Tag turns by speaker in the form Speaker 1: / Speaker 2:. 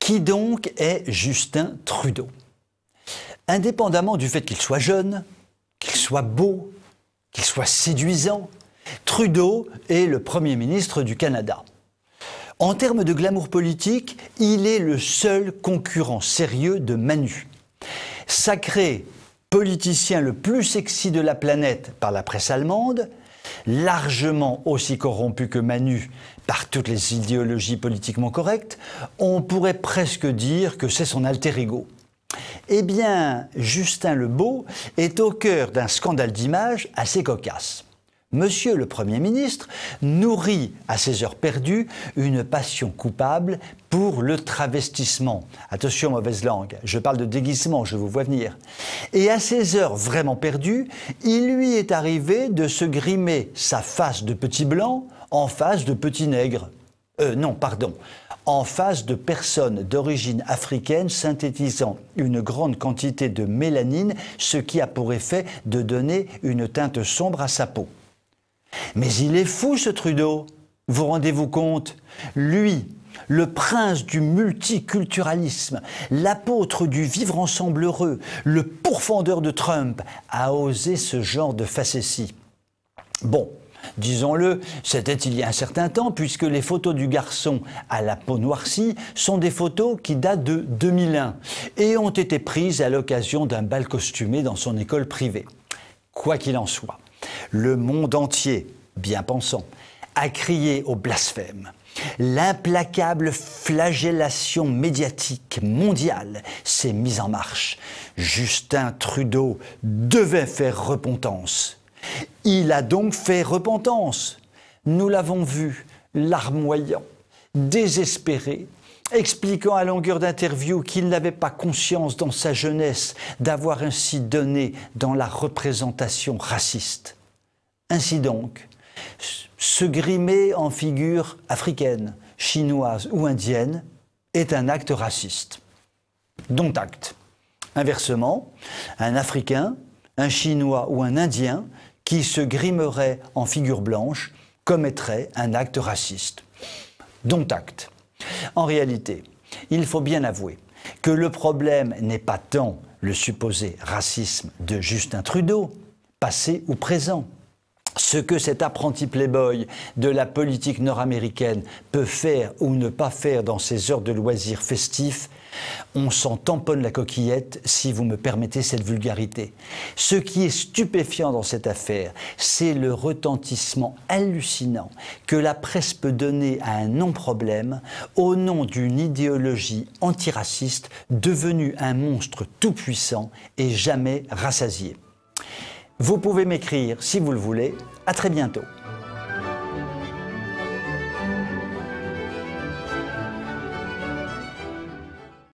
Speaker 1: Qui donc est Justin Trudeau? Indépendamment du fait qu'il soit jeune, qu'il soit beau, qu'il soit séduisant, Trudeau est le Premier ministre du Canada. En termes de glamour politique, il est le seul concurrent sérieux de Manu. Sacré politicien le plus sexy de la planète par la presse allemande, largement aussi corrompu que Manu par toutes les idéologies politiquement correctes, on pourrait presque dire que c'est son alter ego. Eh bien, Justin Lebeau est au cœur d'un scandale d'image assez cocasse. Monsieur le Premier ministre nourrit à ses heures perdues une passion coupable pour le travestissement. Attention, mauvaise langue, je parle de déguisement, je vous vois venir. Et à ses heures vraiment perdues, il lui est arrivé de se grimer sa face de petit blanc en face de petit nègre. En face de personnes d'origine africaine synthétisant une grande quantité de mélanine, ce qui a pour effet de donner une teinte sombre à sa peau. Mais il est fou ce Trudeau, vous rendez-vous compte? Lui, le prince du multiculturalisme, l'apôtre du vivre ensemble heureux, le pourfendeur de Trump, a osé ce genre de facétie. Bon, disons-le, c'était il y a un certain temps, puisque les photos du garçon à la peau noircie sont des photos qui datent de 2001 et ont été prises à l'occasion d'un bal costumé dans son école privée. Quoi qu'il en soit, le monde entier, bien pensant, a crié au blasphème. L'implacable flagellation médiatique mondiale s'est mise en marche. Justin Trudeau devait faire repentance. Il a donc fait repentance. Nous l'avons vu, larmoyant, désespéré, expliquant à longueur d'interview qu'il n'avait pas conscience dans sa jeunesse d'avoir ainsi donné dans la représentation raciste. Ainsi donc, se grimer en figure africaine, chinoise ou indienne est un acte raciste. Dont acte. Inversement, un Africain, un Chinois ou un Indien qui se grimerait en figure blanche commettrait un acte raciste. Dont acte. En réalité, il faut bien avouer que le problème n'est pas tant le supposé racisme de Justin Trudeau, passé ou présent. Ce que cet apprenti playboy de la politique nord-américaine peut faire ou ne pas faire dans ses heures de loisirs festifs, on s'en tamponne la coquillette si vous me permettez cette vulgarité. Ce qui est stupéfiant dans cette affaire, c'est le retentissement hallucinant que la presse peut donner à un non-problème au nom d'une idéologie antiraciste devenue un monstre tout-puissant et jamais rassasié. Vous pouvez m'écrire si vous le voulez. À très bientôt.